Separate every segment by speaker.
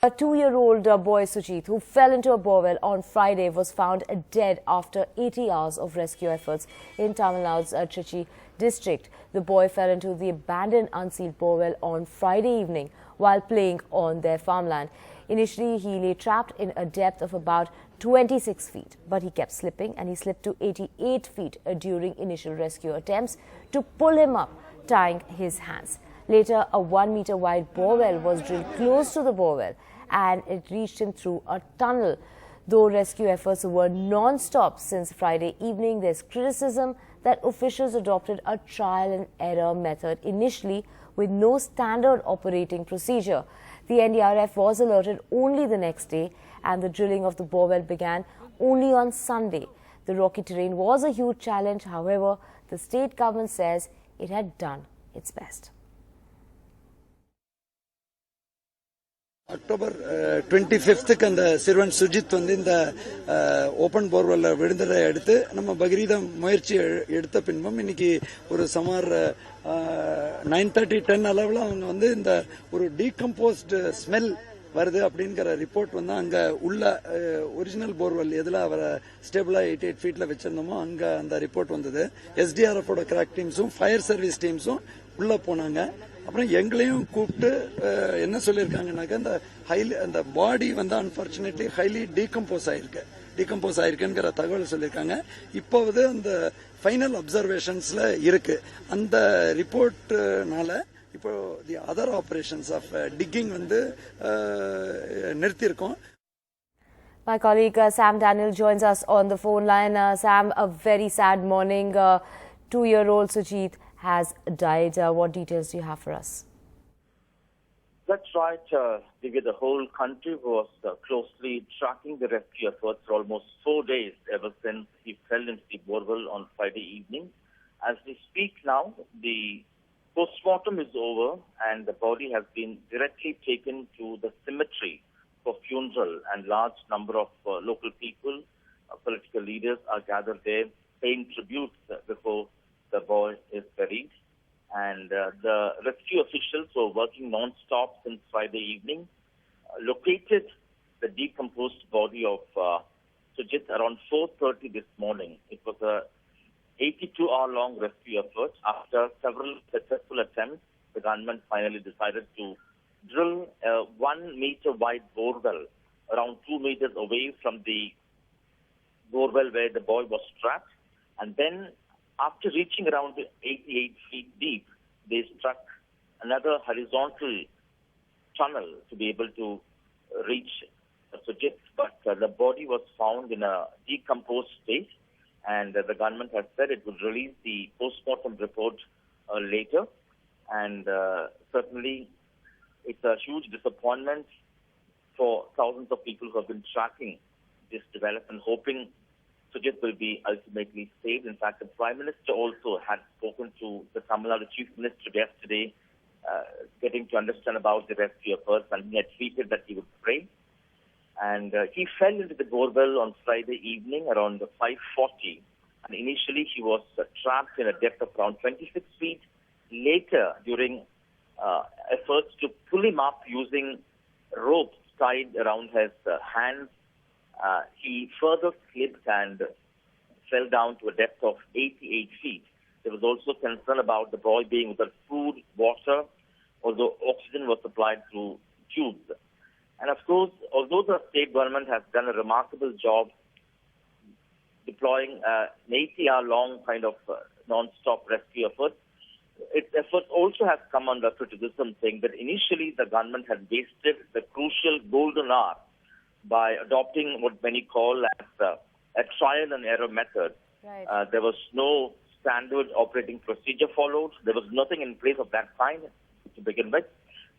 Speaker 1: A 2-year-old boy Sujith, who fell into a borewell on Friday, was found dead after 80 hours of rescue efforts in Tamil Nadu's Trichy district. The boy fell into the abandoned unsealed borewell on Friday evening while playing on their farmland. Initially, he lay trapped in a depth of about 26 feet, but he kept slipping and he slipped to 88 feet during initial rescue attempts to pull him up, tying his hands. Later, a 1-meter wide borewell was drilled close to the borewell and it reached him through a tunnel. Though rescue efforts were non-stop since Friday evening, there's criticism that officials adopted a trial and error method initially with no standard operating procedure. The NDRF was alerted only the next day and the drilling of the borewell began only on Sunday. The rocky terrain was a huge challenge. However, the state government says it had done its best.
Speaker 2: October 25th அந்த சிறுவன் சுஜித் வந்து இந்த open போர்வெல்ல விழுந்ததை அடுத்து நம்ம பகிரீத முயற்சி எடுத்த பின்பும் இன்னைக்கு ஒரு சுமார் 9:30-10 அளவில் அவங்க வந்து இந்த ஒரு டீகம்போஸ்ட் ஸ்மெல் வருது அப்படிங்கிற ரிப்போர்ட் வந்து அங்க உள்ள ஒரிஜினல் போர்வெல் எதுல அவரை ஸ்டேபிளா 88 ஃபீட்ல வச்சிருந்தோமோ அங்க அந்த ரிப்போர்ட் வந்தது. SDRF ஓட கிராக் டீம்ஸும் ஃபயர் சர்வீஸ் டீம்ஸும் உள்ள போனாங்க. அப்புறம் எங்களையும் கூப்பிட்டு என்ன சொல்லியிருக்காங்கன்னாக்க அந்த பாடி வந்து அன்பார்ச்சுனேட்லி ஹைலி டீகம்போஸ் ஆயிருக்குங்கிற தகவல் சொல்லியிருக்காங்க. இப்போது அந்த ஃபைனல் அப்சர்வேஷன்ஸ்ல இருக்கு. அந்த ரிப்போர்ட்னால இப்போ the other operations of ticking வந்து நிறுத்தியிருக்கோம்.
Speaker 1: My colleague Sam Daniel joins us on the phone line. Sam, a very sad morning. 2-year-old Sujith has died. What details do you have for us?
Speaker 3: That's right, Divya. The whole country was closely tracking the rescue efforts for almost 4 days ever since he fell into the borewell on Friday evening. As we speak now, the postmortem is over and the body has been directly taken to the cemetery for funeral, and large number of local people, political leaders are gathered there paying tribute before the boy is buried. And the rescue officials who were working non-stop since Friday evening located the decomposed body of Sujith around 4:30 this morning. It was a 82-hour-long rescue effort. After several successful attempts, the government finally decided to drill a 1-meter wide borewell around 2 meters away from the borewell where the boy was trapped. And then, after reaching around 88 feet deep, they struck another horizontal tunnel to be able to reach Sujith. But the body was found in a decomposed state, and the government has said it will release the postmortem report later. And certainly, it's a huge disappointment for thousands of people who have been tracking this development, hoping Sujith will be ultimately saved. In fact, the Prime Minister also had spoken to the Tamil Nadu Chief Minister yesterday, getting to understand about the rescue efforts, and he had tweeted that he would pray. And he fell into the borewell on Friday evening around 5:40. And initially, he was trapped in a depth of around 26 feet. Later, during efforts to pull him up using ropes tied around his hands, he further slipped and fell down to a depth of 88 feet. There was also concern about the boy being without food, water, although oxygen was supplied through tubes. And of course, although the state government has done a remarkable job deploying an 80-hour-long kind of non-stop rescue effort, its efforts also have come under criticism, saying that initially the government had wasted the crucial golden hour by adopting what many call as a trial and error method.
Speaker 1: Right.
Speaker 3: There was no standard operating procedure followed. There was nothing in place of that kind to begin with.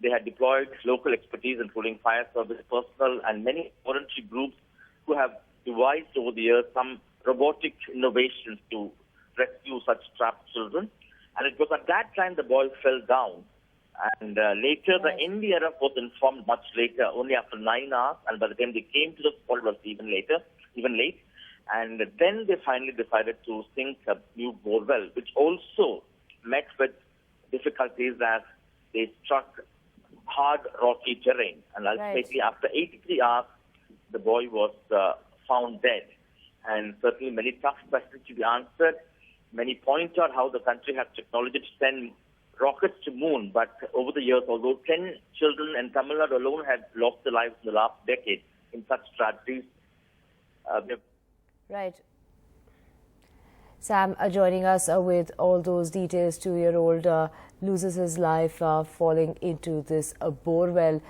Speaker 3: They had deployed local expertise, including fire service personnel and many voluntary groups who have devised over the years some robotic innovations to rescue such trapped children. And it was at that time the boy fell down. And later, the NDRF was informed much later, only after 9 hours. And by the time they came to the spot, it was even late. And then they finally decided to sink a new borewell, which also met with difficulties as they struck hard, rocky terrain. And ultimately, after 83 hours, the boy was found dead. And certainly many tough questions to be answered. Many point out how the country has technology to send rockets to moon. But over the years, although 10 children in Tamil Nadu alone had lost their lives in the last decade in such tragedies.
Speaker 1: Right. Sam joining us with all those details. 2-year-old loses his life falling into this borewell.